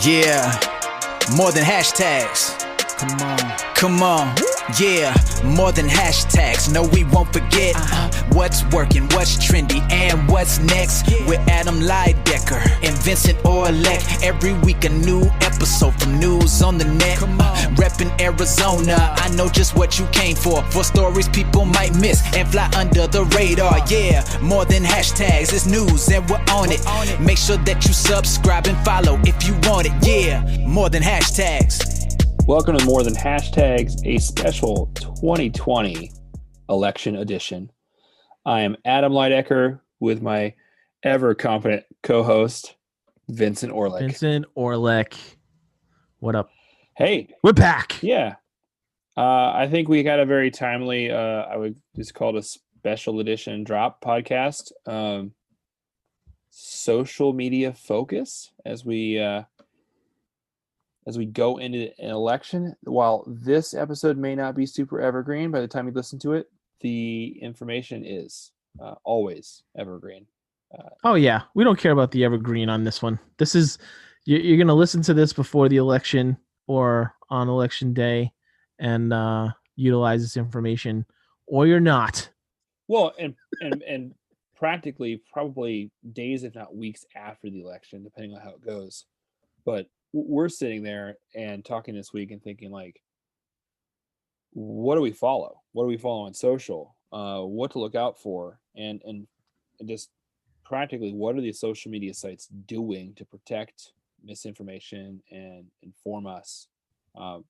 Yeah, more than hashtags. Come on, yeah, more than hashtags. No, we won't forget what's working, what's trendy, and what's next. With Adam Leidhecker and Vincent Orleck. Every week a new episode from news on the net. Reppin' Arizona, I know just what you came for stories people might miss and fly under the radar. Yeah, more than hashtags, it's news and we're on it. Make sure that you subscribe and follow if you want it. Yeah, more than hashtags. Welcome to More Than Hashtags, a special 2020 election edition. I am Adam Leidhecker with my ever competent co-host, Vincent Orleck. Vincent Orleck. What up? Hey. We're back. Yeah. I think we got a very timely, I would just call it a special edition drop podcast. Social media focus as we go into an election. While this episode may not be super evergreen, by the time you listen to it, the information is always evergreen. Oh, yeah. We don't care about the evergreen on this one. This is, you're going to listen to this before the election or on election day and utilize this information, or you're not. Well, and practically probably days, if not weeks after the election, depending on how it goes. But we're sitting there and talking this week and thinking, like, what do we follow? What do we follow on social? What to look out for? And just practically, what are these social media sites doing to protect misinformation and inform us? I'm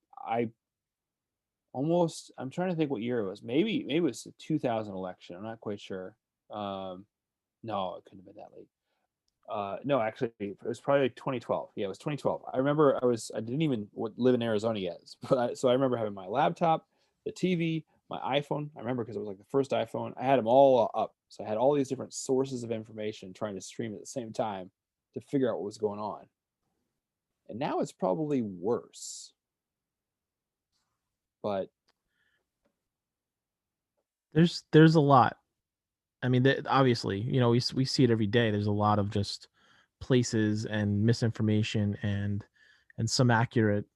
trying to think what year it was. Maybe it was the 2000 election. I'm not quite sure. No, it couldn't have been that late. No, actually, it was probably 2012. Yeah, it was 2012. I remember I didn't even live in Arizona yet, so I remember having my laptop, the TV, my iPhone. I remember because it was like the first iPhone. I had them all up, so I had all these different sources of information trying to stream at the same time to figure out what was going on. And now it's probably worse. But there's a lot. I mean, obviously, we see it every day. There's a lot of just places and misinformation and some accurate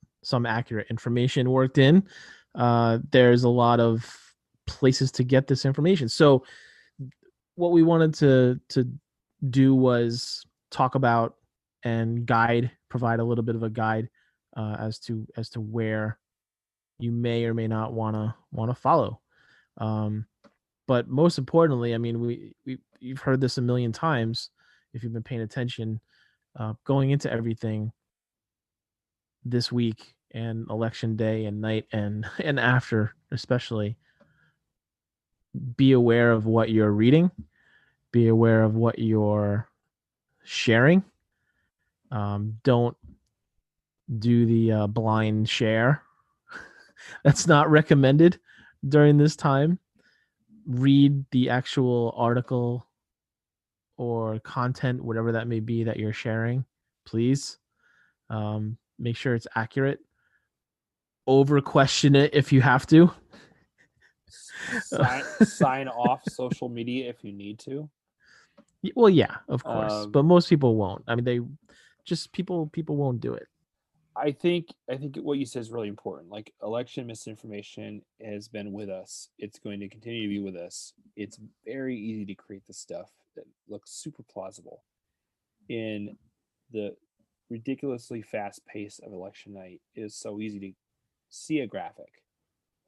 information worked in. There's a lot of places to get this information. So what we wanted to do was talk about and provide a little bit of a guide as to where you may or may not want to follow. But most importantly, I mean, you've heard this a million times if you've been paying attention, going into everything this week and election day and night and after, especially, be aware of what you're reading, be aware of what you're sharing. Don't do the blind share. That's not recommended during this time. Read the actual article or content, whatever that may be that you're sharing, please. Make sure it's accurate. Over question it if you have to. Sign off social media if you need to. Well, yeah, of course, but most people won't. I mean, people won't do it. I think what you said is really important. Like, election misinformation has been with us. It's going to continue to be with us. It's very easy to create this stuff that looks super plausible. In the ridiculously fast pace of election night, it is so easy to see a graphic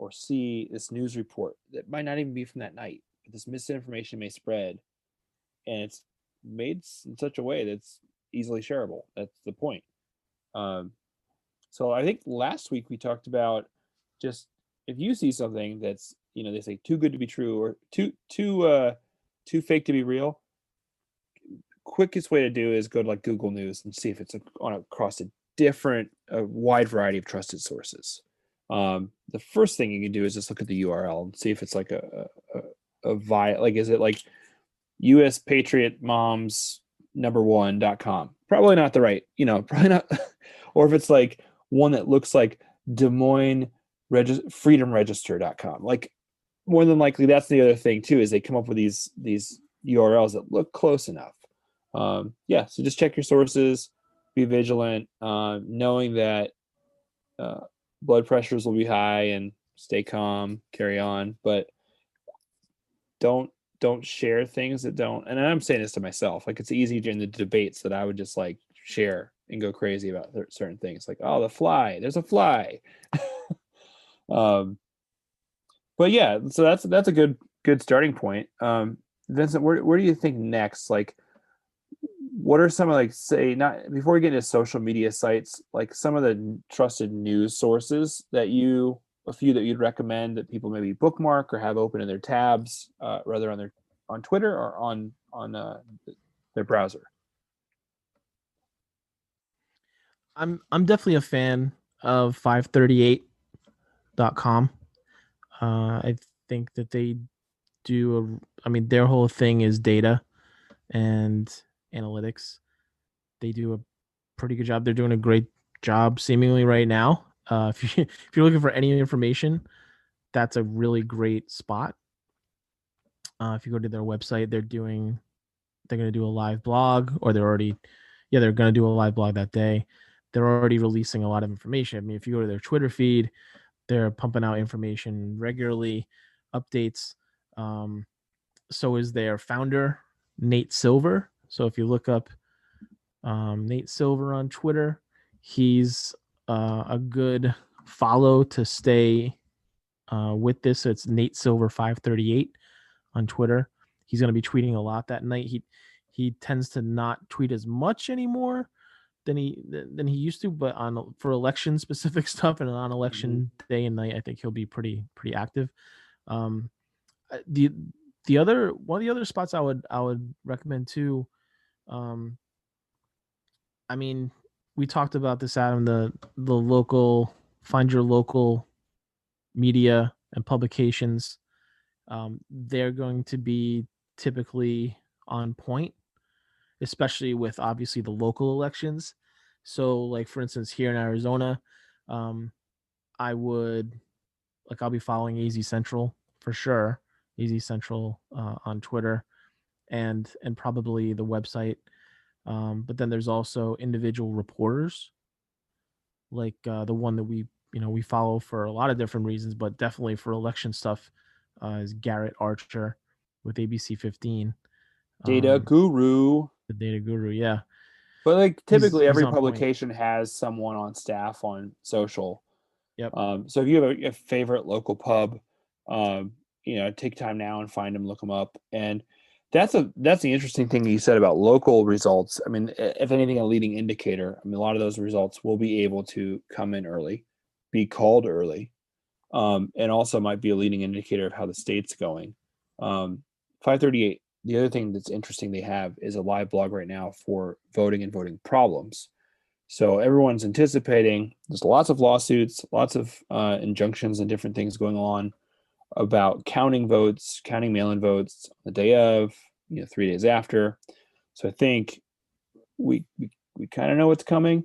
or see this news report that might not even be from that night. But this misinformation may spread, and it's made in such a way that's easily shareable. That's the point. So I think last week we talked about just if you see something that's, they say too good to be true or too fake to be real, quickest way to do is go to like Google News and see if it's across a wide variety of trusted sources. The first thing you can do is just look at the URL and see if it's like is it like US Patriot Moms #1.com? Probably not the right, probably not. Or if it's like one that looks like Des Moines freedomregister.com, like more than likely that's the other thing too, is they come up with these URLs that look close enough. So just check your sources. be vigilant, knowing that blood pressures will be high, and stay calm, carry on, but don't share things that don't. And I'm saying this to myself, like it's easy in the debates that I would just like share and go crazy about certain things, like, oh, the fly, there's a fly. um but yeah, so that's a good starting point. Vincent, where do you think next? Like, what are some of, like, say, not before we get into social media sites, like some of the trusted news sources that a few that you'd recommend that people maybe bookmark or have open in their tabs, rather on Twitter or on their browser? I'm definitely a fan of 538.com. I think that they do their whole thing is data and analytics. They do a pretty good job. They're doing a great job seemingly right now. If you're looking for any information, that's a really great spot. If you go to their website, they're going to do a live blog, or they're going to do a live blog that day. They're already releasing a lot of information. I mean, if you go to their Twitter feed, they're pumping out information regularly, updates. So is their founder, Nate Silver. So if you look up Nate Silver on Twitter, he's a good follow to stay with this. So it's Nate Silver 538 on Twitter. He's going to be tweeting a lot that night. He tends to not tweet as much anymore than he used to, but for election specific stuff and on election day and night, I think he'll be pretty active. The one of the other spots I would recommend too. I mean, we talked about this, Adam, the local, find your local media and publications. They're going to be typically on point, especially with obviously the local elections. So, like, for instance, here in Arizona, I'll be following AZ Central for sure. AZ Central on Twitter and probably the website. But then there's also individual reporters, like the one that we follow for a lot of different reasons, but definitely for election stuff is Garrett Archer with ABC 15. Data guru. The data guru, yeah. But like typically He's every on point. publication has someone on staff on social. Yep. So if you have a favorite local pub, take time now and find them, look them up. And that's the interesting thing you said about local results. I mean, if anything, a leading indicator. I mean, a lot of those results will be able to come in early, be called early, and also might be a leading indicator of how the state's going. 538. The other thing that's interesting they have is a live blog right now for voting and voting problems. So everyone's anticipating, there's lots of lawsuits, lots of injunctions and different things going on about counting votes, counting mail-in votes the day of, 3 days after. So I think we kind of know what's coming.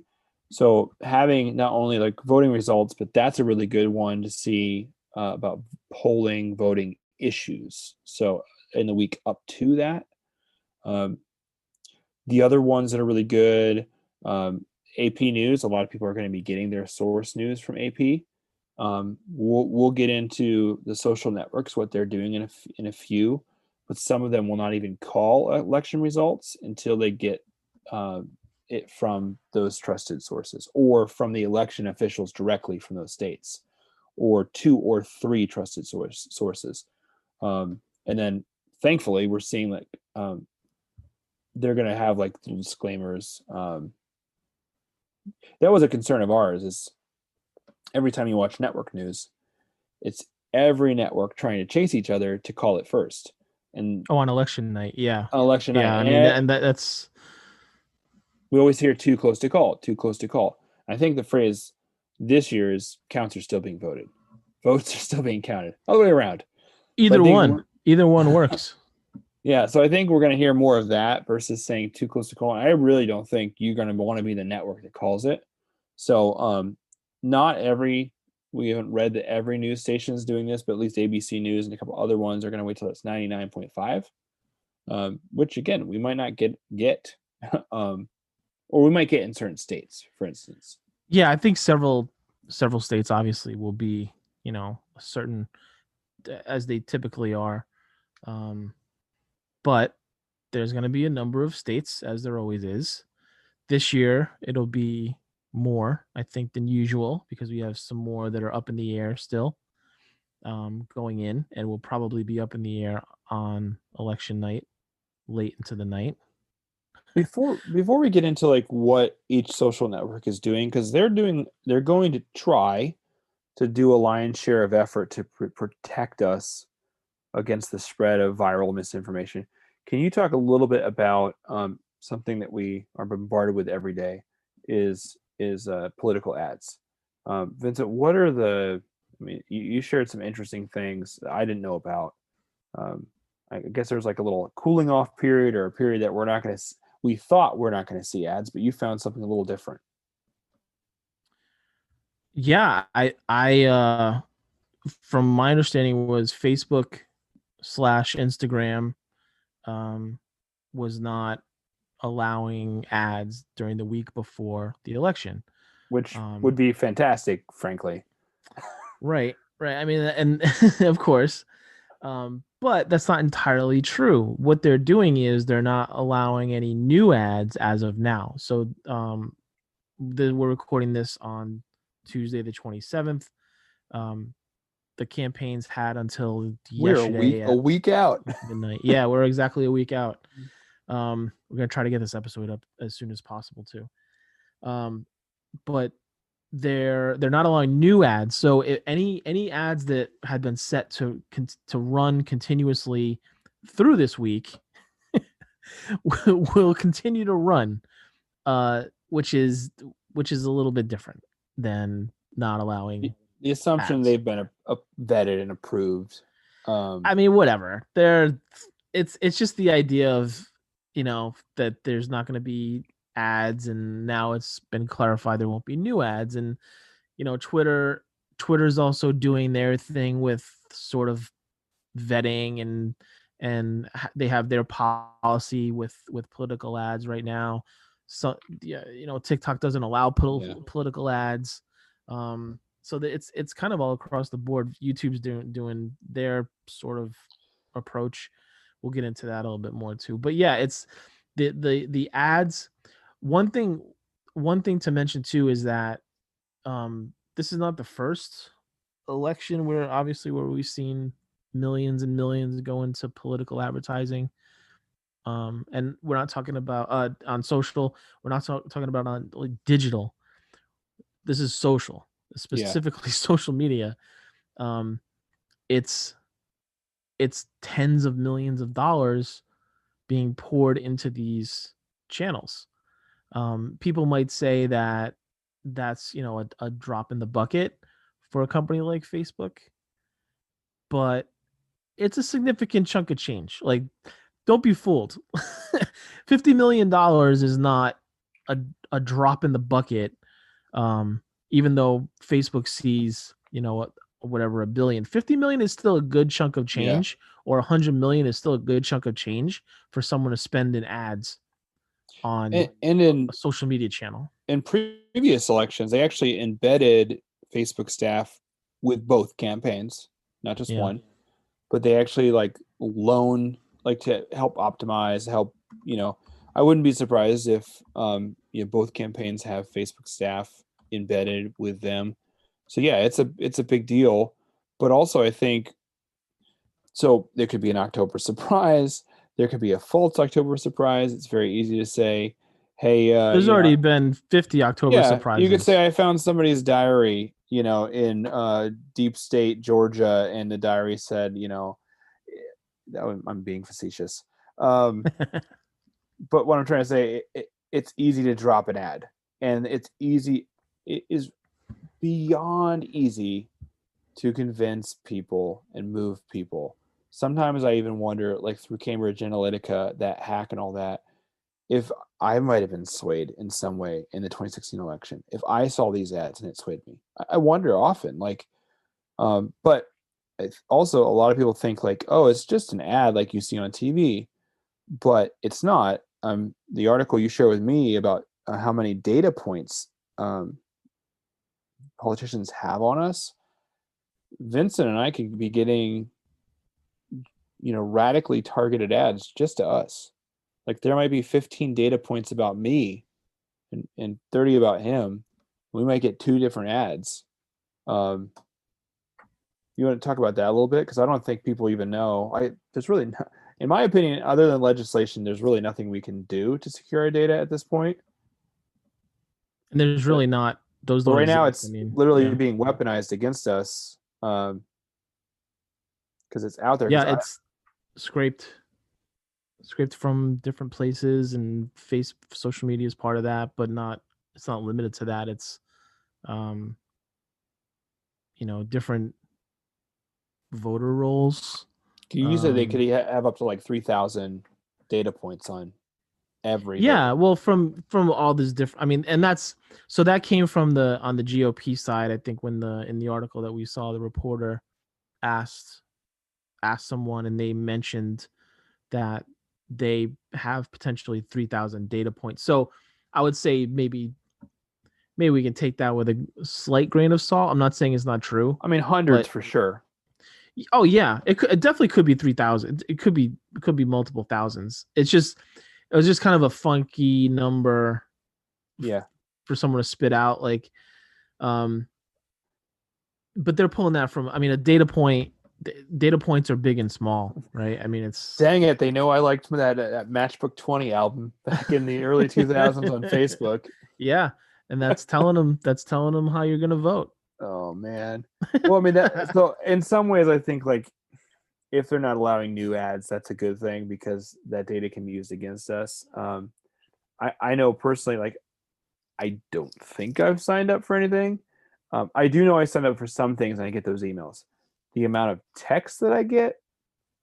So having not only like voting results, but that's a really good one to see about polling voting issues. So in the week up to that, the other ones that are really good, AP News. A lot of people are going to be getting their source news from AP. We'll get into the social networks, what they're doing in a few, but some of them will not even call election results until they get it from those trusted sources or from the election officials directly from those states, or 2 or 3 trusted sources. And then thankfully we're seeing like they're going to have like disclaimers. That was a concern of ours, is every time you watch network news, it's every network trying to chase each other to call it first. And on election night, yeah. On election night. I mean, and that's we always hear too close to call, too close to call. I think the phrase this year is counts are still being voted. Votes are still being counted. All the way around. Either one works. Yeah, so I think we're going to hear more of that versus saying too close to call. I really don't think you're going to want to be the network that calls it. So we haven't read that every news station is doing this, but at least ABC News and a couple other ones are going to wait till it's 99.5, which again, we might not get. or we might get in certain states, for instance. Yeah, I think several states obviously will be, you know, a certain, as they typically are. But there's going to be a number of states, as there always is. This year, it'll be more, I think, than usual, because we have some more that are up in the air still, going in, and will probably be up in the air on election night, late into the night. Before we get into like what each social network is doing, because they're going to try to do a lion's share of effort to protect us against the spread of viral misinformation. Can you talk a little bit about something that we are bombarded with every day is political ads? Vincent, what are the? I mean, you shared some interesting things that I didn't know about. I guess there's like a little cooling off period, or a period that we thought we're not going to see ads, but you found something a little different. Yeah, I from my understanding was Facebook / Instagram was not allowing ads during the week before the election, which would be fantastic, frankly. Right. I mean, and of course, but that's not entirely true. What they're doing is they're not allowing any new ads as of now. So we're recording this on Tuesday the 27th. The campaigns had until yesterday. We're a week out. Midnight. Yeah, we're exactly a week out. We're gonna try to get this episode up as soon as possible too. But they're not allowing new ads. So any ads that had been set to run continuously through this week will continue to run, which is a little bit different than not allowing. The assumption ads. They've been vetted and approved. I mean, whatever. It's just the idea of, you know, that there's not going to be ads, and now it's been clarified there won't be new ads. And, you know, Twitter's also doing their thing with sort of vetting, and they have their policy with political ads right now. So yeah, you know, TikTok doesn't allow political ads. So it's kind of all across the board. YouTube's doing their sort of approach. We'll get into that a little bit more too. But yeah, it's the ads. One thing to mention too is that this is not the first election where we've seen millions and millions go into political advertising. And we're not talking about on social. We're not talking about on like digital. This is social, specifically social media. It's tens of millions of dollars being poured into these channels. People might say that that's, you know, a drop in the bucket for a company like Facebook, but it's a significant chunk of change. Like, don't be fooled. $50 million is not a drop in the bucket. Even though Facebook sees, you know, whatever, $1 billion, 50 million is still a good chunk of change, or 100 million is still a good chunk of change for someone to spend in ads on and in a social media channel. In previous elections, they actually embedded Facebook staff with both campaigns, not just one, but they actually to help optimize, you know. I wouldn't be surprised if you know, both campaigns have Facebook staff embedded with them. So yeah, it's a big deal. But also, I think, so there could be an October surprise. There could be a false October surprise. It's very easy to say, hey, there's already been 50 October surprises. You could say I found somebody's diary, you know, in deep state Georgia, and the diary said, you know, I'm being facetious. But what I'm trying to say, it's easy to drop an ad, and it is beyond easy to convince people and move people. Sometimes I even wonder, like through Cambridge Analytica, that hack and all that, if I might have been swayed in some way in the 2016 election, if I saw these ads and it swayed me. I wonder often, like, but also a lot of people think like, oh, it's just an ad like you see on TV, but it's not. The article you share with me about how many data points politicians have on us, Vincent and I could be getting, radically targeted ads just to us. Like there might be 15 data points about me and 30 about him. We might get 2 different ads. You want to talk about that a little bit? Because I don't think people even know. There's really not, in my opinion, other than legislation, there's really nothing we can do to secure our data at this point. And there's really not those. But Don't right now, exist. it's literally being weaponized against us because it's out there. Yeah, it's scraped from different places, and social media is part of that, but it's not limited to that. It's different voter rolls. You said they could have up to like 3,000 data points on every voter. Well, from all this different, I mean, and that came from on the GOP side. I think when in the article that we saw, the reporter asked someone, and they mentioned that they have potentially 3,000 data points. So I would say maybe we can take that with a slight grain of salt. I'm not saying it's not true. I mean, hundreds for sure. Oh yeah, it definitely could be 3,000. It could be multiple thousands. It was just kind of a funky number. Yeah. For someone to spit out, like, but they're pulling that from. I mean, a data point. Data points are big and small, right? I mean, it's dang it. They know I liked that Matchbook 20 album back in the early 2000s on Facebook. Yeah, and that's telling them how you're gonna vote. Oh man. Well, I mean, so in some ways, I think like if they're not allowing new ads, that's a good thing because that data can be used against us. I know personally, like, I don't think I've signed up for anything. I do know I signed up for some things, and I get those emails. The amount of text that I get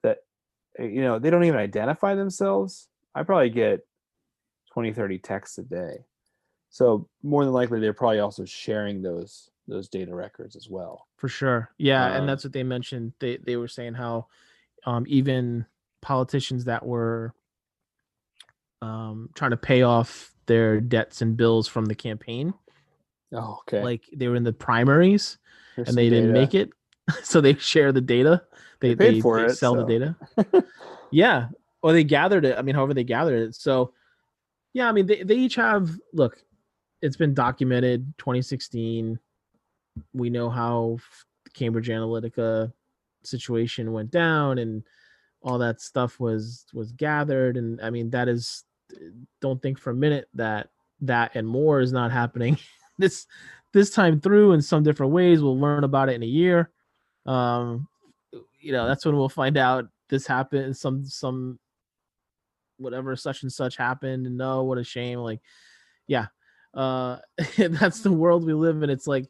that, they don't even identify themselves. I probably get 20, 30 texts a day. So more than likely, they're probably also sharing those data records as well. For sure. Yeah. And that's what they mentioned. They were saying how even politicians that were trying to pay off their debts and bills from the campaign. Oh, okay. Like they were in the primaries and they didn't make it. So they share the data. They paid for it. Sell the data. Yeah. Or they gathered it. I mean, however they gathered it. So yeah, I mean, they each have, look, it's been documented 2016. We know how the Cambridge Analytica situation went down and all that stuff was gathered. And I mean, don't think for a minute that and more is not happening this time through in some different ways. We'll learn about it in a year. That's when we'll find out this happened. Some whatever such and such happened, and no, what a shame. Like, yeah, that's the world we live in. It's like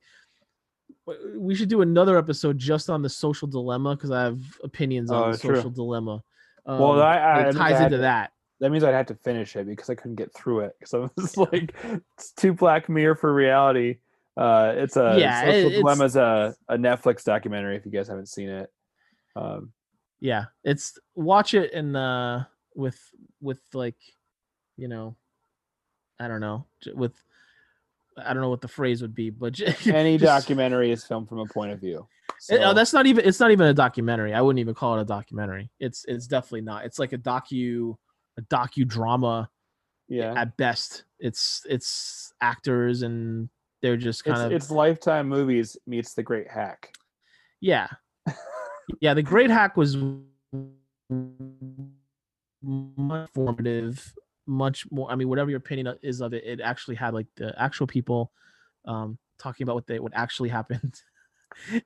we should do another episode just on the social dilemma because I have opinions on the social dilemma. Well, it ties into that. That means I'd have to finish it because I couldn't get through it. Because I was like, it's too Black Mirror for reality. It's Social Dilemma is a Netflix documentary. If you guys haven't seen it, yeah, it's watch it and with like, I don't know what the phrase would be, but any documentary is filmed from a point of view. So. It's not even a documentary. I wouldn't even call it a documentary. It's definitely not. It's like a docudrama. Yeah. At best, it's actors and they're just kind of. It's Lifetime movies meets The Great Hack. Yeah. Yeah, The Great Hack was much formative, much more. I mean, whatever your opinion is of it, it actually had like the actual people talking about what actually happened,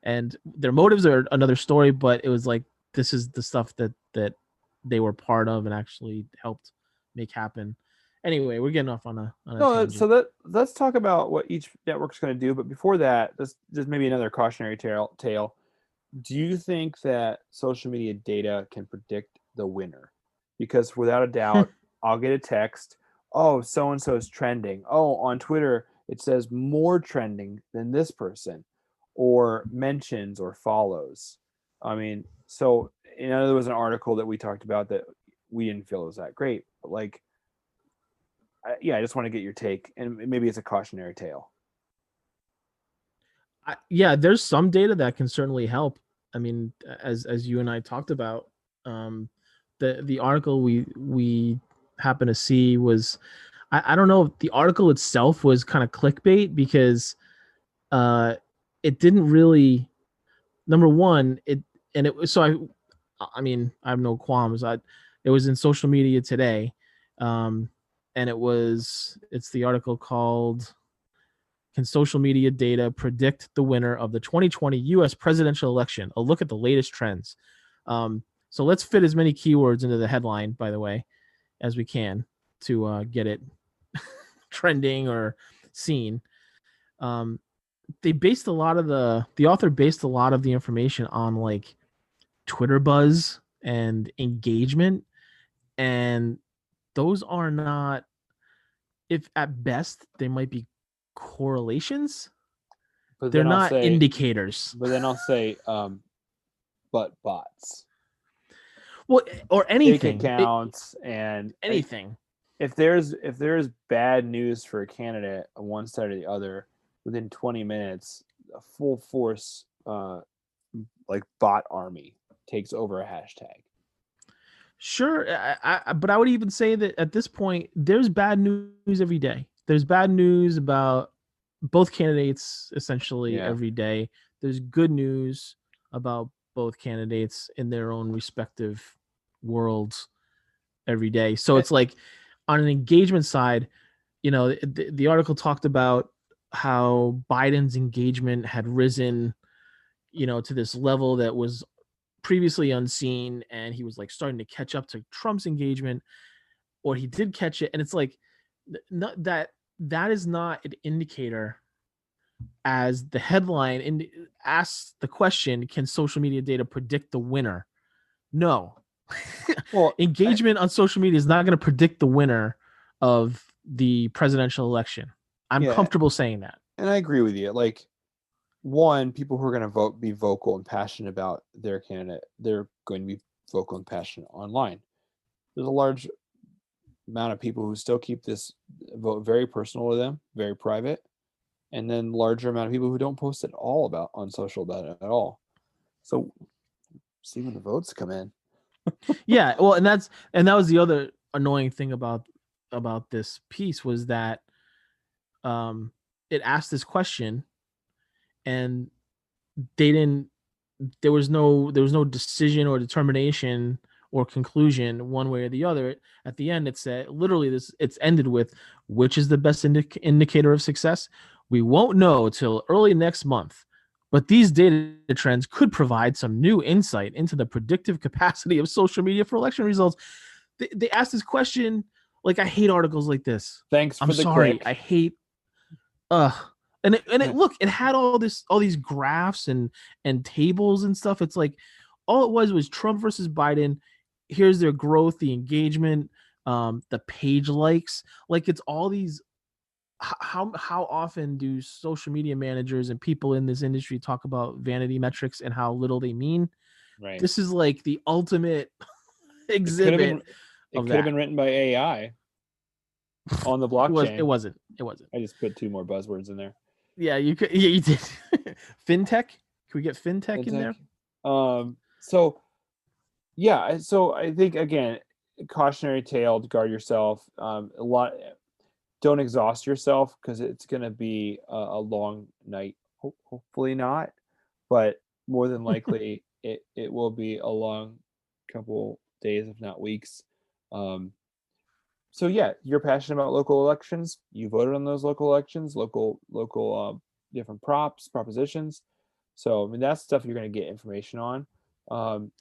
and their motives are another story. But it was like this is the stuff that they were part of and actually helped make happen. Anyway, we're getting off on a tangent. So let's talk about what each network's going to do. But before that, there's maybe another cautionary tale. Do you think that social media data can predict the winner? Because without a doubt, I'll get a text, oh, so-and-so is trending. Oh, on Twitter, it says more trending than this person, or mentions or follows. I mean, so, there was an article that we talked about that we didn't feel was that great. But like, I just want to get your take, and maybe it's a cautionary tale. Yeah, there's some data that can certainly help. I mean, as you and I talked about, the article we happen to see was, I don't know if the article itself was kind of clickbait because it didn't really, number one, it was, so I mean, I have no qualms. It was in social media today, and it's the article called "Can Social Media Data Predict the Winner of the 2020 U.S. Presidential Election? A Look at the Latest Trends." So let's fit as many keywords into the headline, by the way, as we can to get it trending or seen. They based a lot of the author based a lot of the information on like Twitter buzz and engagement, and those are not, if at best they might be correlations, But they're then I'll not say, indicators. but bots, Well, or fake anything, accounts, and anything. if there's bad news for a candidate on one side or the other, within 20 minutes, a full force like bot army takes over a hashtag. Sure, but I would even say that at this point, there's bad news every day. There's bad news about both candidates essentially every day. There's good news about both candidates in their own respective worlds every day. So it's like on an engagement side, the article talked about how Biden's engagement had risen, to this level that was previously unseen, and he was like starting to catch up to Trump's engagement, or he did catch it, and it's like not that is not an indicator, as the headline asks the question, can social media data predict the winner? No. Well, engagement on social media is not going to predict the winner of the presidential election. I'm comfortable saying that. And I agree with you. Like, one, people who are going to be vocal and passionate about their candidate, they're going to be vocal and passionate online. There's a large amount of people who still keep this vote very personal to them, very private, and then larger amount of people who don't post at all about on social about it at all. So see when the votes come in. Yeah, well, and that was the other annoying thing about this piece, was that it asked this question, and there was no decision or determination or conclusion one way or the other. At the end, it said literally it's ended with, which is the best indicator of success? We won't know till early next month, but these data trends could provide some new insight into the predictive capacity of social media for election results. They asked this question, like, I hate articles like this. Thanks for I'm the sorry. click. I hate and it look, it had all these graphs and tables and stuff. It's like all it was Trump versus Biden. Here's their growth, the engagement, the page likes. Like, it's all these. How often do social media managers and people in this industry talk about vanity metrics and how little they mean? Right. This is like the ultimate exhibit. It could have been written by AI on the blockchain. It wasn't. I just put two more buzzwords in there. Yeah, you could. Yeah, you did. Fintech. Can we get fintech in there? So I think, again, cautionary tale to guard yourself. Don't exhaust yourself, because it's going to be a long night. Hopefully not, but more than likely it will be a long couple days, if not weeks. So yeah, you're passionate about local elections. You voted on those local elections, local different propositions. So I mean, that's stuff you're going to get information on.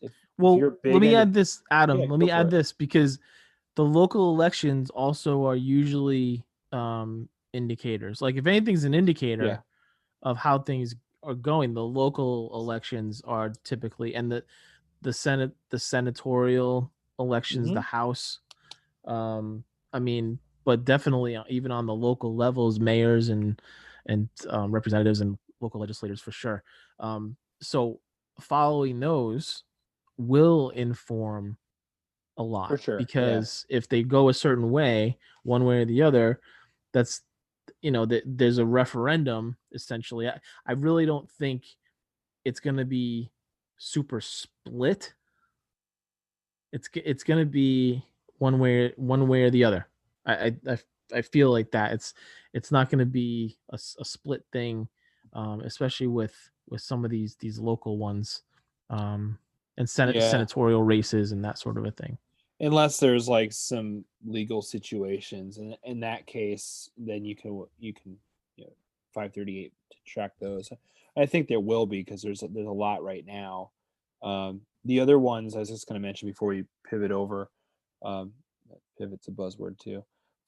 If you're big let me into, add this, Adam. Yeah, let me add this, because the local elections also are usually indicators. Like, if anything's an indicator of how things are going, the local elections are typically, and the senatorial elections, the House. I mean, but definitely even on the local levels, mayors and representatives and local legislators for sure. So following those will inform a lot. For sure, yeah. Because if they go a certain way, one way or the other, that's, there's a referendum essentially. I really don't think it's going to be super split. It's going to be one way or the other. I feel like that it's not going to be a split thing, especially with some of these local ones, and senatorial races and that sort of a thing. Unless there's like some legal situations, and in that case, then you can 538 to track those. I think there will be, because there's a lot right now. The other ones I was just going to mention before we pivot over. Pivot's a buzzword too.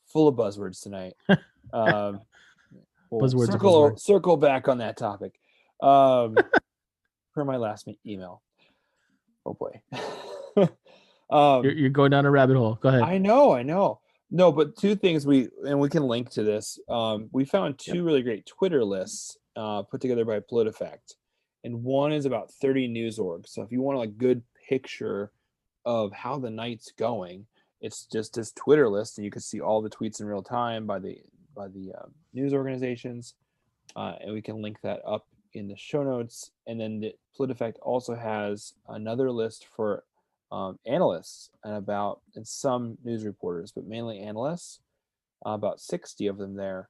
Full of buzzwords tonight. We'll circle back on that topic. For my last email. Oh boy. You're going down a rabbit hole. Go ahead. I know. No, but two things we can link to this. We found two really great Twitter lists put together by PolitiFact, and one is about 30 news orgs. So if you want a good picture of how the night's going, it's just this Twitter list, and you can see all the tweets in real time by the news organizations, and we can link that up in the show notes. And then the PolitiFact also has another list for analysts and some news reporters, but mainly analysts, about 60 of them there.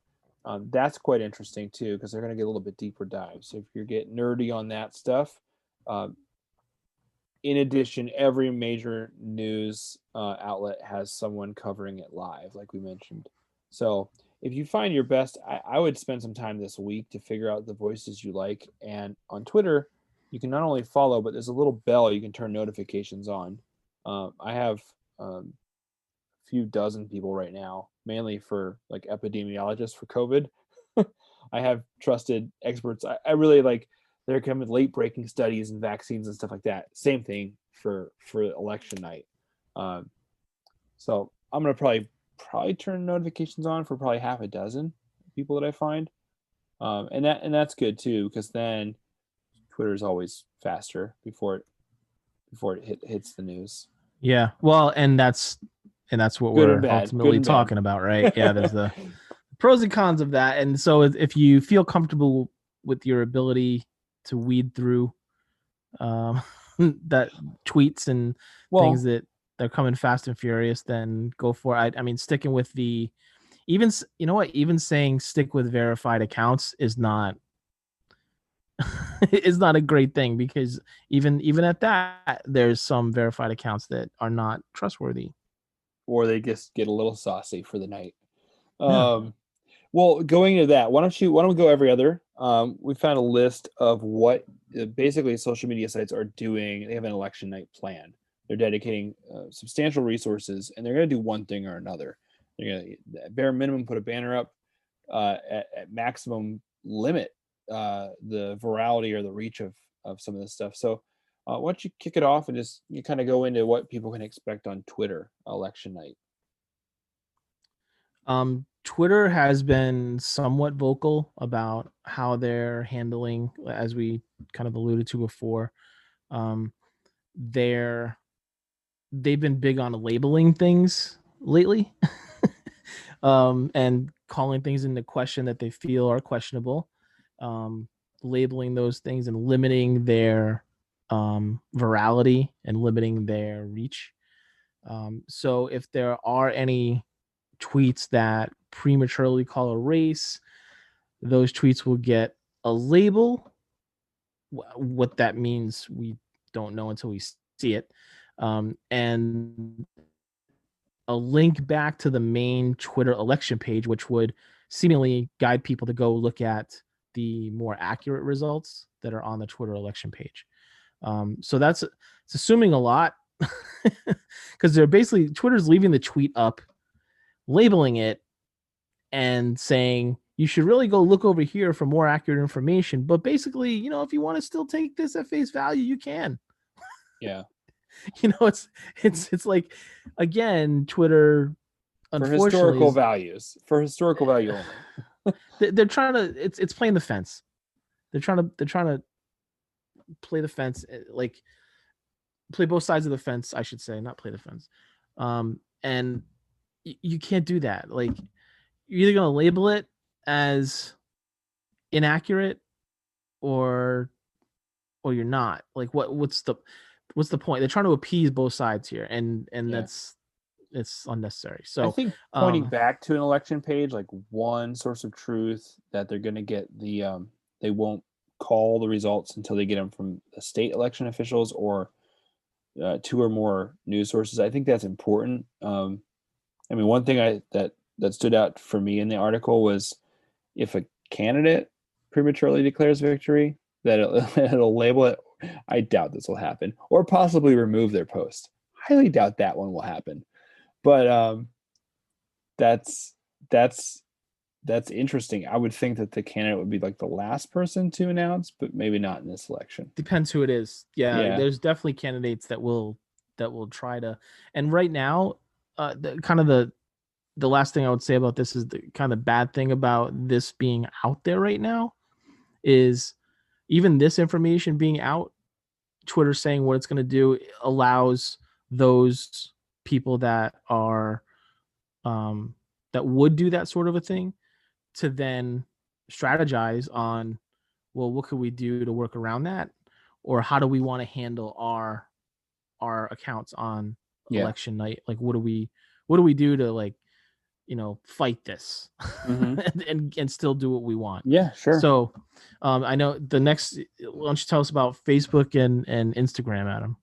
That's quite interesting too, because they're going to get a little bit deeper dive. So if you're getting nerdy on that stuff, in addition, every major news outlet has someone covering it live, like we mentioned. So if you find your best, I would spend some time this week to figure out the voices you like. And on Twitter, you can not only follow, but there's a little bell you can turn notifications on. I have a few dozen people right now, mainly for like epidemiologists for COVID. I have trusted experts. I really like, they're coming late breaking studies and vaccines and stuff like that. Same thing for election night. So I'm going to probably turn notifications on for probably half a dozen people that I find. And that's good too, because then Twitter is always faster before it hits the news. Yeah, well, and that's what we're ultimately talking about, right? Yeah, there's the pros and cons of that. And so if you feel comfortable with your ability to weed through that tweets and things that they're coming fast and furious, then go for it. I mean, sticking with even saying stick with verified accounts is not is not a great thing, because even at that, there's some verified accounts that are not trustworthy, or they just get a little saucy for the night. Well, going into that, why don't we go every other? We found a list of what basically social media sites are doing. They have an election night plan. They're dedicating substantial resources, and they're going to do one thing or another. They're going to, at bare minimum, put a banner up, at maximum limit the virality or the reach of some of this stuff. So why don't you kick it off and just you kind of go into what people can expect on Twitter election night? Twitter has been somewhat vocal about how they're handling, as we kind of alluded to before. They've been big on labeling things lately, and calling things into question that they feel are questionable, labeling those things and limiting their virality and limiting their reach. So if there are any tweets that prematurely call a race, those tweets will get a label. What that means, we don't know until we see it. And a link back to the main Twitter election page, which would seemingly guide people to go look at the more accurate results that are on the Twitter election page. So it's assuming a lot, because they're basically, Twitter's leaving the tweet up, labeling it, and saying you should really go look over here for more accurate information. But basically, if you want to still take this at face value, you can. Yeah. It's like, again, Twitter, for historical value only. They're trying to, it's playing the fence. They're trying to play the fence, like play both sides of the fence, I should say, not play the fence. And you can't do that. Like, you're either going to label it as inaccurate or you're not. Like, what's the point? They're trying to appease both sides here, and Yeah. it's unnecessary. I So think pointing back to an election page, like one source of truth that they're going to get they won't call the results until they get them from the state election officials or 2 or more news sources. I think that's important. I mean, one thing that stood out for me in the article was if a candidate prematurely declares victory, that it'll label it. I doubt this will happen, or possibly remove their post. Highly doubt that one will happen. But that's interesting. I would think that the candidate would be like the last person to announce, but maybe not in this election. Depends who it is. Yeah. Yeah. There's definitely candidates that will try to. And right now, the last thing I would say about this is the kind of bad thing about this being out there right now is even this information being out, Twitter saying what it's going to do allows those people that are that would do that sort of a thing to then strategize on, well, what could we do to work around that, or how do we want to handle our accounts on election night? Like, what do we do to, like, fight this and still do what we want? Yeah, sure. So I know the next, why don't you tell us about Facebook and Instagram, Adam?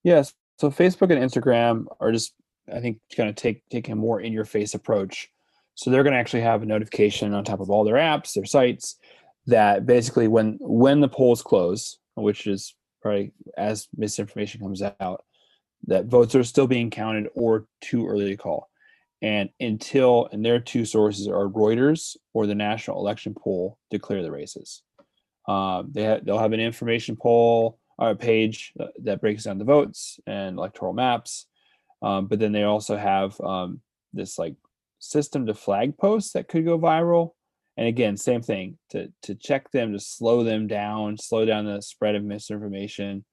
Yes. So Facebook and Instagram are just, I think, kind of take a more in your face approach. So they're going to actually have a notification on top of all their apps, their sites, that basically when the polls close, which is probably as misinformation comes out, that votes are still being counted or too early to call. And their 2 sources are Reuters or the National Election Poll declare the races. They'll have an information poll or a page that breaks down the votes and electoral maps. But then they also have this like system to flag posts that could go viral. And again, same thing, to check them, to slow them down, slow down the spread of misinformation.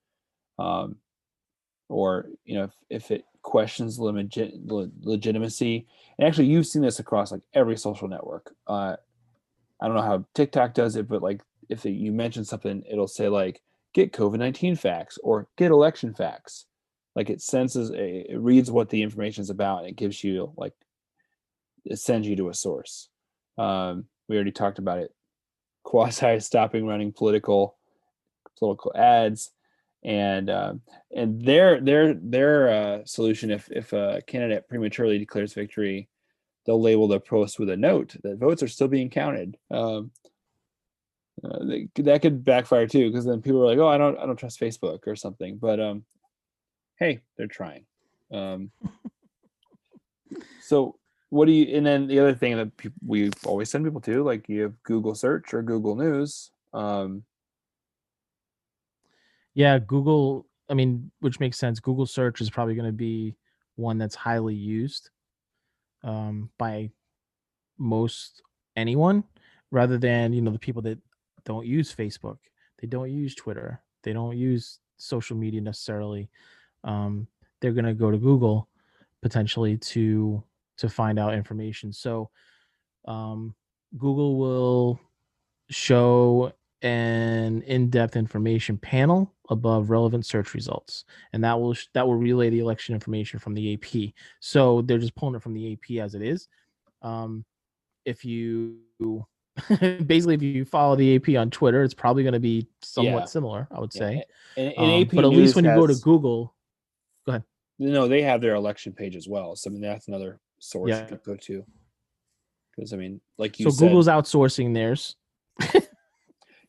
Or if it questions legitimacy. And actually, you've seen this across like every social network. I don't know how TikTok does it, but like if you mention something, it'll say like get COVID-19 facts or get election facts. Like it reads what the information is about, and it gives you it sends you to a source. We already talked about it. Quasi stopping running political ads. And their solution, if a candidate prematurely declares victory, they'll label their post with a note that votes are still being counted. That could backfire too, because then people are like, "Oh, I don't trust Facebook" or something. But hey, they're trying. So what do you? And then the other thing that we always send people to, like you have Google Search or Google News. Yeah, Google, I mean, which makes sense. Google Search is probably going to be one that's highly used by most anyone, rather than, the people that don't use Facebook. They don't use Twitter. They don't use social media necessarily. They're going to go to Google potentially to find out information. So Google will show an in-depth information panel above relevant search results, and that will relay the election information from the AP. So they're just pulling it from the AP as it is. If you basically, if you follow the AP on Twitter, it's probably going to be somewhat similar, I would say. And AP but at News least when you go to Google, go ahead. No, they have their election page as well. So I mean, that's another source Yeah. you could go to. Because I mean, like you so said, Google's outsourcing theirs.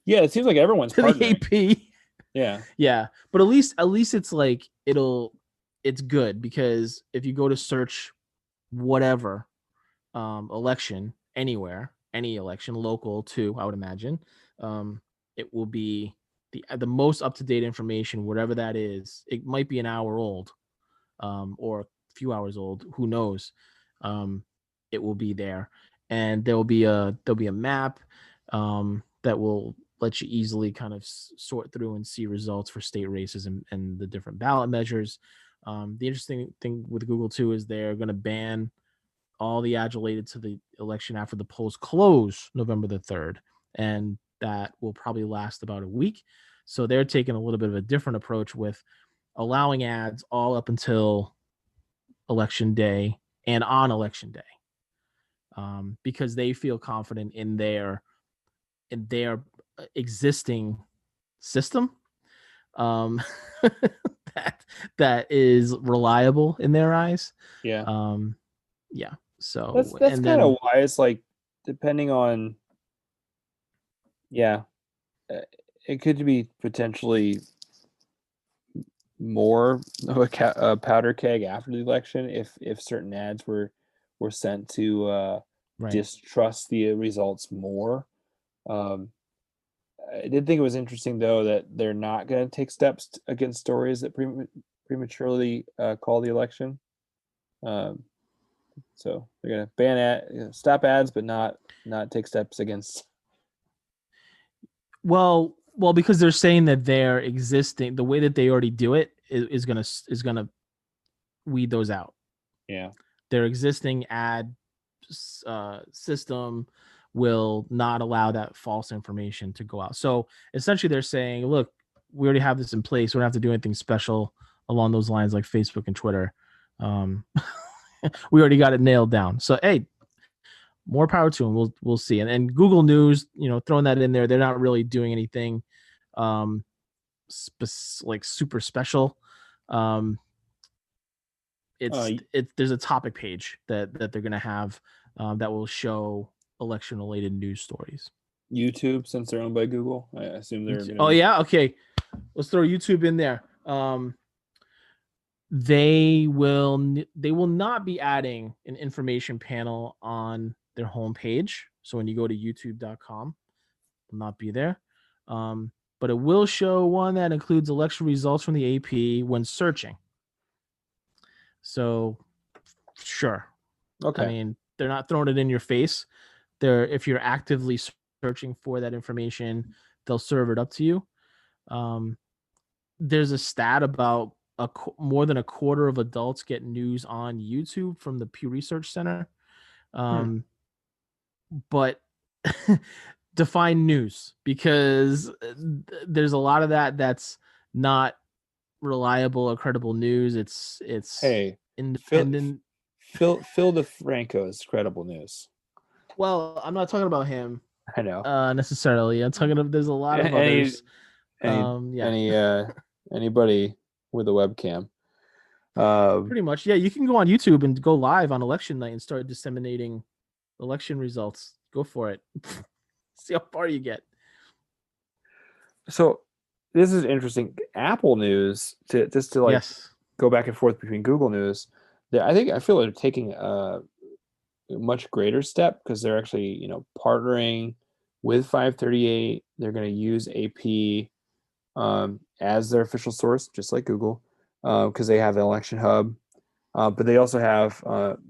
Yeah, it seems like everyone's to the partnering. AP. Yeah. But at least it's like it's good, because if you go to search whatever election anywhere, any election, local too, I would imagine, it will be the most up-to-date information, whatever that is. It might be an hour old, or a few hours old, who knows. It will be there, and there'll be a map that will let you easily kind of sort through and see results for state races and the different ballot measures. The interesting thing with Google too is they're going to ban all the ads related to the election after the polls close November the 3rd, and that will probably last about a week. So they're taking a little bit of a different approach with allowing ads all up until election day and on election day, because they feel confident in their existing system, um, that is reliable in their eyes. Yeah. Yeah. So That's and kind then of why it's like, depending on, it could be potentially more of a powder keg after the election if certain ads were sent to right. distrust the results more. I did think it was interesting though that they're not going to take steps against stories that prematurely call the election. So they're going to ban stop ads, but not take steps against. Well, because they're saying that they're existing, the way that they already do it is gonna weed those out. Yeah. Their existing ad system will not allow that false information to go out. So essentially, they're saying, look, we already have this in place. We don't have to do anything special along those lines like Facebook and Twitter. We already got it nailed down. So hey, more power to them. We'll see. And Google News, throwing that in there, they're not really doing anything like super special. There's a topic page that they're gonna have that will show election related news stories. YouTube, since they're owned by Google, I assume they're gonna yeah, okay, let's throw YouTube in there. They will not be adding an information panel on their homepage. So when you go to youtube.com, it will not be there. But it will show one that includes election results from the AP when searching. So sure. Okay. I mean, they're not throwing it in your face. If you're actively searching for that information, they'll serve it up to you. There's a stat about more than a quarter of adults get news on YouTube from the Pew Research Center. But define news, because there's a lot of that's not reliable or credible news. It's independent. Phil DeFranco is credible news. Well, I'm not talking about him. I know. Necessarily. I'm talking about there's a lot of others. Anybody with a webcam. Pretty much. Yeah, you can go on YouTube and go live on election night and start disseminating election results. Go for it. See how far you get. So this is interesting. Apple News, to go back and forth between Google News, I feel they're taking a much greater step, because they're actually partnering with 538. They're going to use AP as their official source, just like Google, because they have the Election Hub, but they also have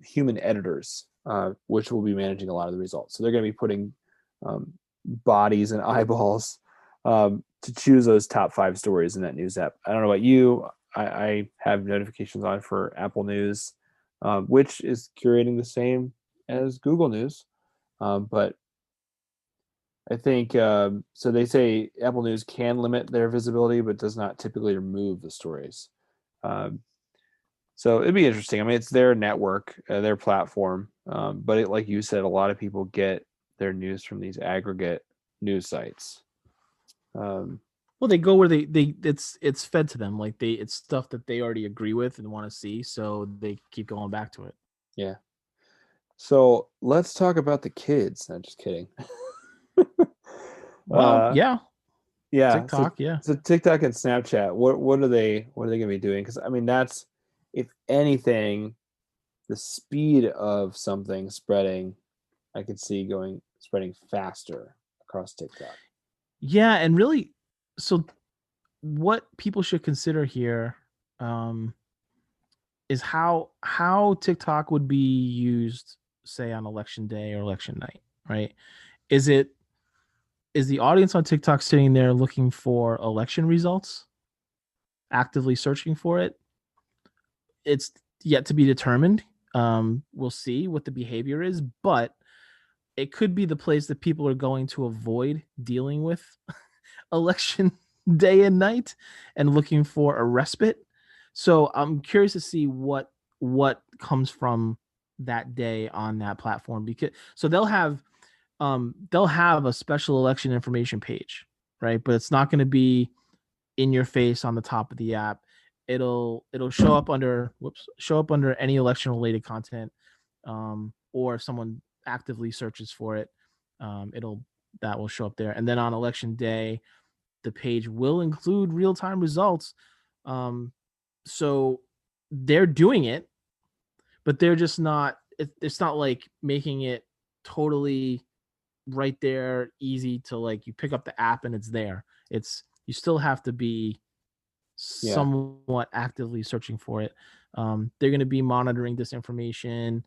human editors, which will be managing a lot of the results. So they're going to be putting bodies and eyeballs to choose those top 5 stories in that news app. I don't know about you. I have notifications on for Apple News, which is curating the same as Google News, but I think so. They say Apple News can limit their visibility, but does not typically remove the stories. So it'd be interesting. I mean, it's their network, their platform, but like you said, a lot of people get their news from these aggregate news sites. Well, they go where it's fed to them. Like it's stuff that they already agree with and want to see, so they keep going back to it. Yeah. So let's talk about the kids. I'm just kidding. Well, yeah. TikTok, yeah. So TikTok and Snapchat, what are they going to be doing? Because I mean, that's, if anything, the speed of something spreading, I could see spreading faster across TikTok. Yeah, and really, so what people should consider here is how TikTok would be used, say, on election day or election night, right? Is the audience on TikTok sitting there looking for election results, actively searching for it? it's yet to be determined. We'll see what the behavior is, but it could be the place that people are going to avoid dealing with election day and night and looking for a respite. So I'm curious to see what comes from that day on that platform, because so they'll have a special election information page, right? But it's not going to be in your face on the top of the app. It'll show up under any election related content, or if someone actively searches for it, that will show up there. And then on election day, the page will include real-time results. So they're doing it, but they're just not. It's not like making it totally right there, easy to like you pick up the app and it's there. You still have to be somewhat actively searching for it. They're going to be monitoring disinformation,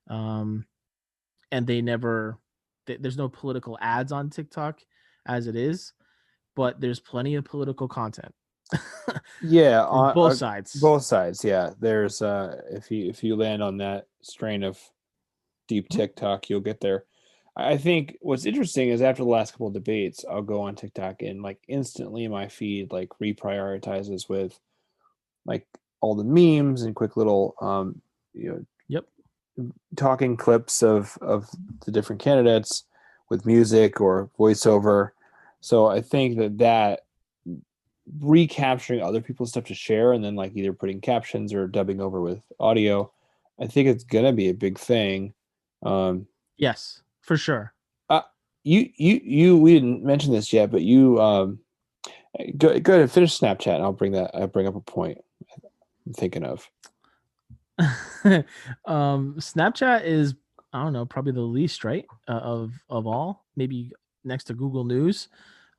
and there's no political ads on TikTok as it is, but there's plenty of political content. On both sides. Both sides, yeah. There's if you land on that strain of deep TikTok, you'll get there. I think what's interesting is after the last couple of debates, I'll go on TikTok and like instantly my feed like reprioritizes with like all the memes and quick little talking clips of the different candidates with music or voiceover. So I think that recapturing other people's stuff to share and then like either putting captions or dubbing over with audio, I think it's gonna be a big thing. Yes, for sure. We didn't mention this yet, but you go ahead and finish Snapchat and I'll bring up a point I'm thinking of. Snapchat is, I don't know, probably the least, right, of all, maybe next to Google News,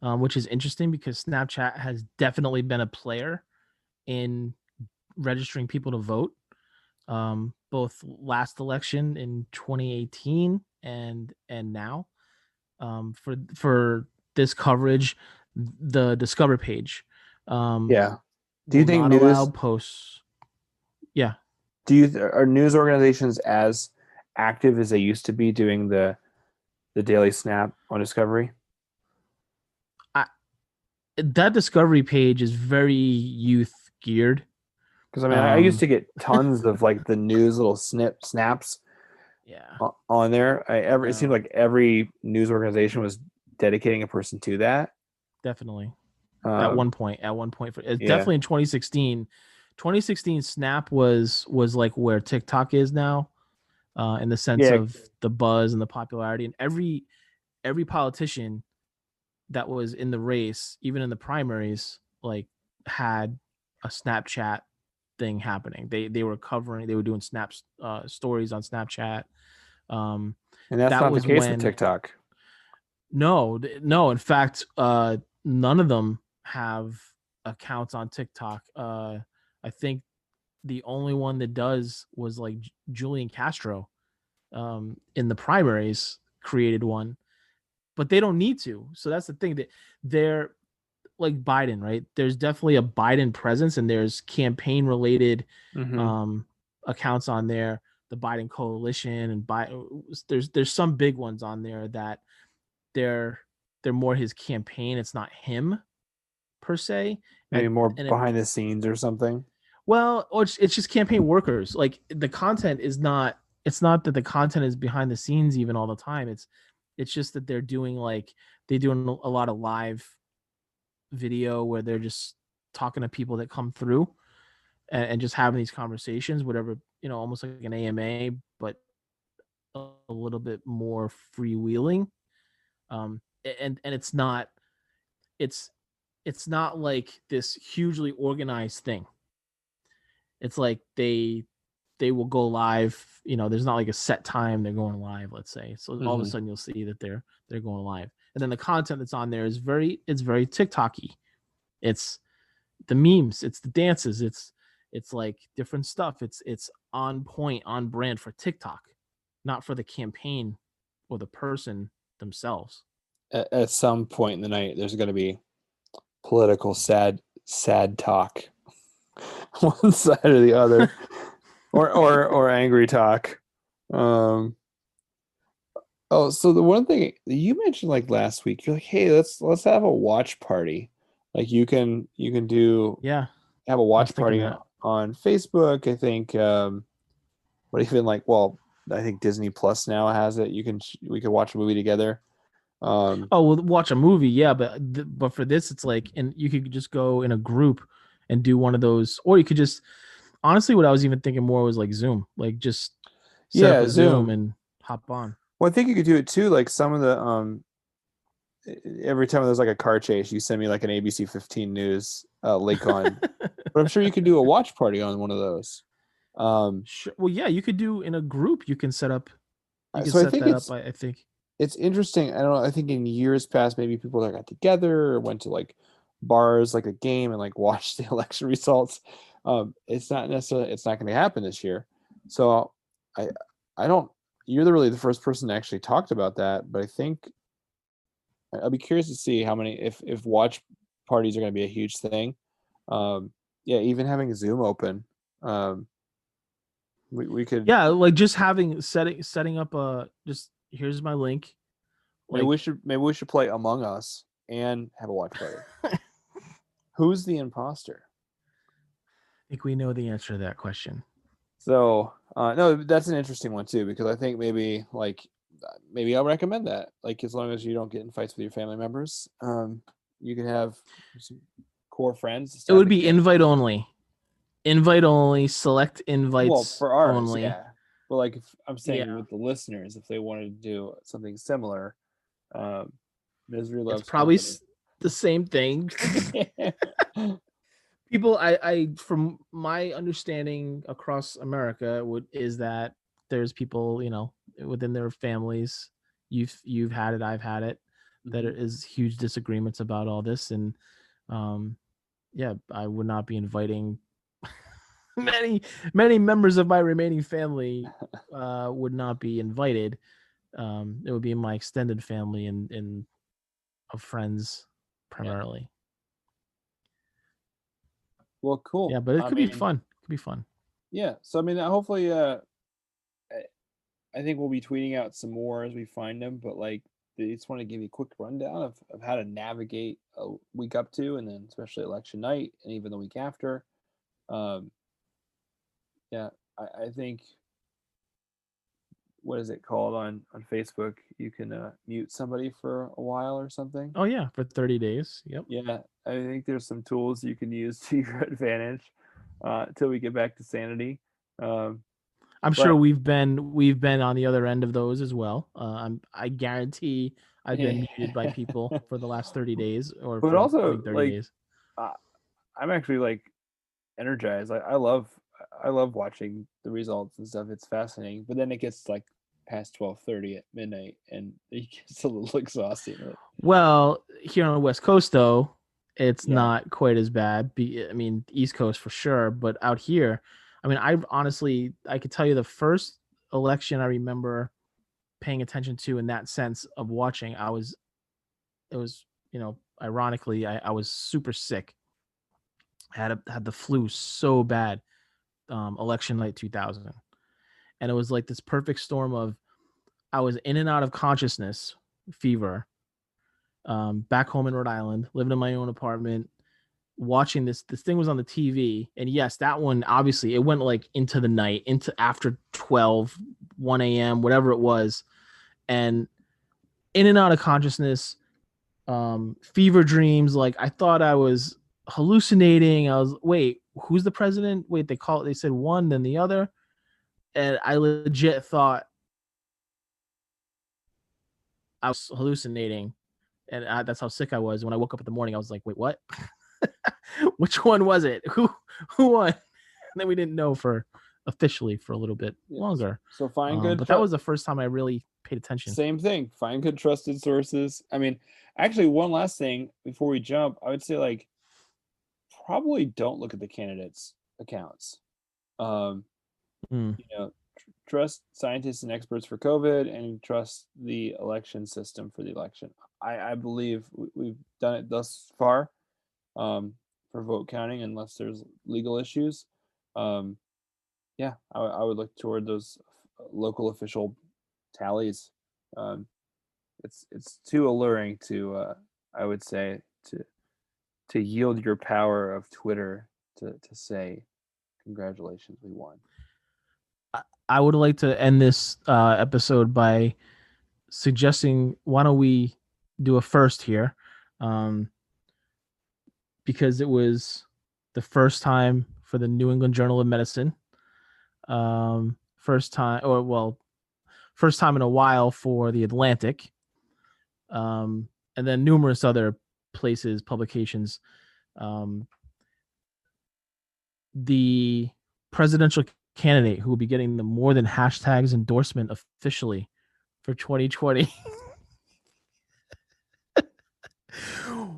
which is interesting because Snapchat has definitely been a player in registering people to vote, both last election in 2018 and now. For this coverage, the Discover page, Do you think not allow posts? Yeah. Are news organizations as active as they used to be doing the daily snap on Discovery? That Discovery page is very youth geared. Because I mean, I used to get tons of like the news little snaps. Yeah. On there, it seemed like every news organization was dedicating a person to that. Definitely. At one point, definitely in 2016. 2016 Snap was like where TikTok is now, in the sense of the buzz and the popularity, and every politician that was in the race, even in the primaries, like had a Snapchat thing happening. They were doing stories on Snapchat. And that's not the case with TikTok. No. In fact, none of them have accounts on TikTok. I think the only one that does was like Julian Castro, in the primaries created one, but they don't need to. So that's the thing, that they're like Biden, right? There's definitely a Biden presence, and there's campaign related accounts on there. The Biden coalition and there's some big ones on there that they're more his campaign. It's not him per se. Maybe more behind the scenes or something. Well, it's just campaign workers. Like the content is not. It's not that the content is behind the scenes even all the time. It's just that they're doing a lot of live video where they're just talking to people that come through and just having these conversations, whatever, almost like an AMA, but a little bit more freewheeling. And it's not like this hugely organized thing. It's like they will go live, there's not like a set time they're going live, let's say. So all of a sudden you'll see that they're going live. And then the content that's on there is very TikTok-y. It's the memes, it's the dances, it's like different stuff. It's on point, on brand for TikTok, not for the campaign or the person themselves. At some point in the night, there's going to be political sad talk, one side or the other. or angry talk. Oh, so the one thing you mentioned like last week, you're like, hey, let's have a watch party. Like you can do Yeah, have a I was watch thinking party that. on Facebook. I think but even like, well, I think Disney Plus now has it. We could watch a movie together. Oh, well, watch a movie, yeah, but for this, it's like, and you could just go in a group and do one of those, or you could just honestly, what I was even thinking more was like Zoom, like just set up Yeah, a Zoom Zoom. and hop on. Well, I think you could do it too. Like some of the every time there's like a car chase, you send me like an ABC 15 News link on. But I'm sure you could do a watch party on one of those. Sure. Well, yeah, you could do in a group. You can set up. You can So I set think that up. I think. it's interesting. I don't know. I think in years past, maybe people that got together or went to like bars, like a game, and like watched the election results. It's not necessarily. It's not going to happen this year. So I I don't. You're really the first person that actually talked about that, but I think I'll be curious to see how many if watch parties are going to be a huge thing. Yeah, even having Zoom open, um, we could Yeah, like just having setting up a just here's my link. Like, maybe we should play Among Us and have a watch party. Who's the imposter? I think we know the answer to that question. So no, that's an interesting one too because I think maybe I'll recommend that. Like as long as you don't get in fights with your family members, you can have some core friends. It would be invite only. Invite only, select Well, invites for ours, only. yeah. But like if I'm saying Yeah. with the listeners, if they wanted to do something similar, um, misery It's loves probably company. the same thing. People, I from my understanding across America is that there's people, within their families, you've had it, I've had it, that there is huge disagreements about all this, and yeah, I would not be inviting many members of my remaining family would not be invited. It would be my extended family and of friends primarily. Well, cool. Yeah, but it I could be mean, fun. It could be fun. yeah. So I mean, hopefully, I think we'll be tweeting out some more as we find them. But like, I just want to give you a quick rundown of how to navigate a week up to, and then especially election night, and even the week after. Um, yeah, I think what is it called on Facebook? You can mute somebody for a while or something. Oh yeah, for 30 days. Yep. Yeah, I think there's some tools you can use to your advantage until we get back to sanity. Um, I'm sure but we've been on the other end of those as well. I guarantee I've been muted by people for the last 30 days or but for I also think 30 like days. uh, I'm actually like energized. I love watching the results and stuff. It's fascinating. But then it gets like past 12:30 at midnight, and it gets a little exhausting. Well, here on the West Coast though, it's Yeah, not quite as bad. I mean, East Coast for sure, but out here, I mean, I could tell you the first election I remember paying attention to in that sense of watching, it was, ironically, I was super sick. Had the flu so bad, election night 2000, and it was like this perfect storm of I was in and out of consciousness, fever, back home in Rhode Island, living in my own apartment, watching this thing was on the TV, and yes, that one obviously it went like into the night, into after 12, 1 a.m., whatever it was, and in and out of consciousness, fever dreams. Like I thought I was hallucinating. I was wait, who's the president? Wait, they said one, then the other, and I legit thought I was hallucinating, and that's how sick I was. When I woke up in the morning, I was like, wait, what? Which one was it? Who won? And then we didn't know officially for a little bit longer. So find good. But that was the first time I really paid attention. Same thing. Find good trusted sources. I mean, actually, one last thing before we jump, I would say like probably don't look at the candidates' accounts. Mm. Trust scientists and experts for COVID, and trust the election system for the election. I believe we've done it thus far for vote counting, unless there's legal issues. yeah, I would look toward those local official tallies. It's too alluring to I would say to yield your power of Twitter to say congratulations, we won. I would like to end this episode by suggesting, why don't we do a first here, because it was the first time for the New England Journal of Medicine, first time in a while for the Atlantic, and then numerous other places, publications. The presidential candidate who will be getting the More Than Hashtags endorsement officially for 2020.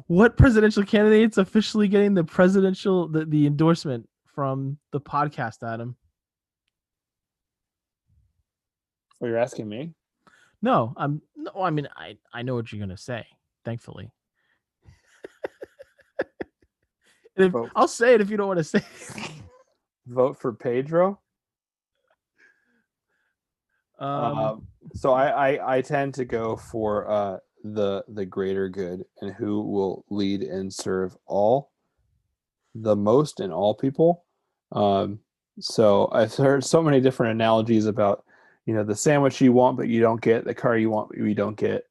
What presidential candidate's officially getting the endorsement from the podcast, Adam? Oh, you're asking me? No, I mean, I know what you're gonna say, thankfully. I'll say it if you don't want to say it. Vote for Pedro. So I tend to go for the greater good, and who will lead and serve all the most in all people. So I've heard so many different analogies about, the sandwich you want but you don't get, the car you want but you don't get.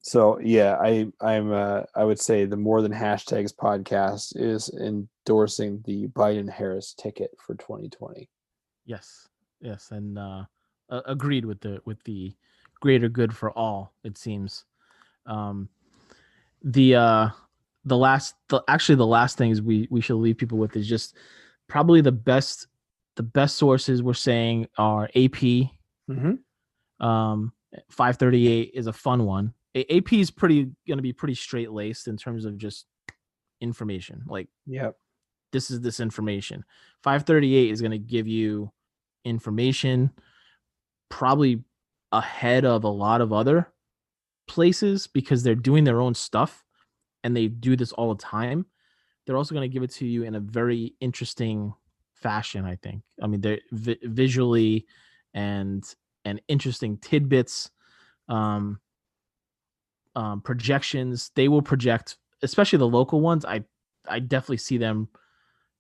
So yeah, I would say the More Than Hashtags podcast is endorsing the Biden-Harris ticket for 2020. Yes, and agreed with the greater good for all. It seems. The last things we should leave people with is just probably the best sources we're saying are AP. Mm-hmm. 538 is a fun one. AP is going to be pretty straight laced in terms of just information. Like, yep, this is this information. 538 is going to give you information probably ahead of a lot of other places because they're doing their own stuff and they do this all the time. They're also going to give it to you in a very interesting fashion, I think. I mean, they're visually and interesting tidbits, projections. They will project, especially the local ones. I definitely see them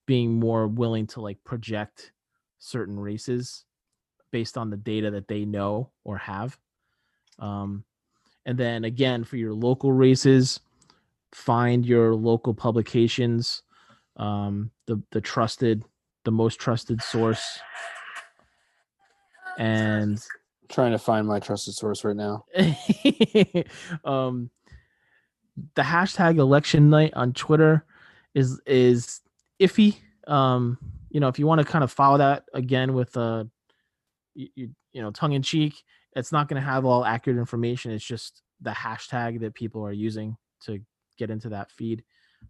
being more willing to like project certain races based on the data that they know or have. And then again, for your local races, find your local publications, the most trusted source. And trying to find my trusted source right now. The hashtag election night on Twitter is iffy. If you want to kind of follow that again with tongue in cheek, it's not going to have all accurate information. It's just the hashtag that people are using to get into that feed.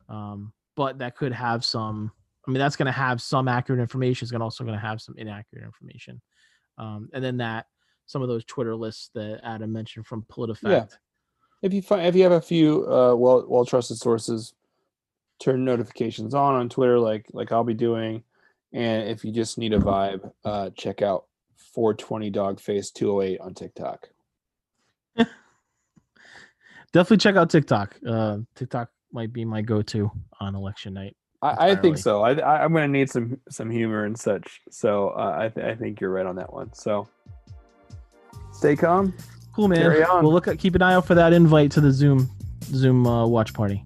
But that could have that's going to have some accurate information. It's also going to have some inaccurate information. And then some of those Twitter lists that Adam mentioned from PolitiFact. Yeah. If you have a few well trusted sources, turn notifications on Twitter like I'll be doing. And if you just need a vibe, check out 420 Dogface 208 on TikTok. Definitely check out TikTok. TikTok might be my go-to on election night. I think so. I'm going to need some humor and such. So I think you're right on that one. So stay calm. Cool, man. Carry on. We'll keep an eye out for that invite to the Zoom watch party.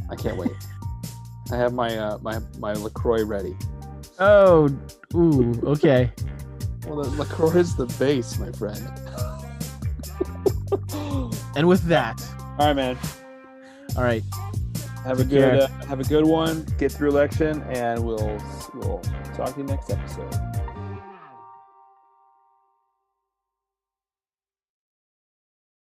I can't wait. I have my LaCroix ready. Oh, ooh, okay. Well, the LaCroix is the base, my friend. And with that, all right, man. All right. Have a good one. Get through election, and we'll talk to you next episode.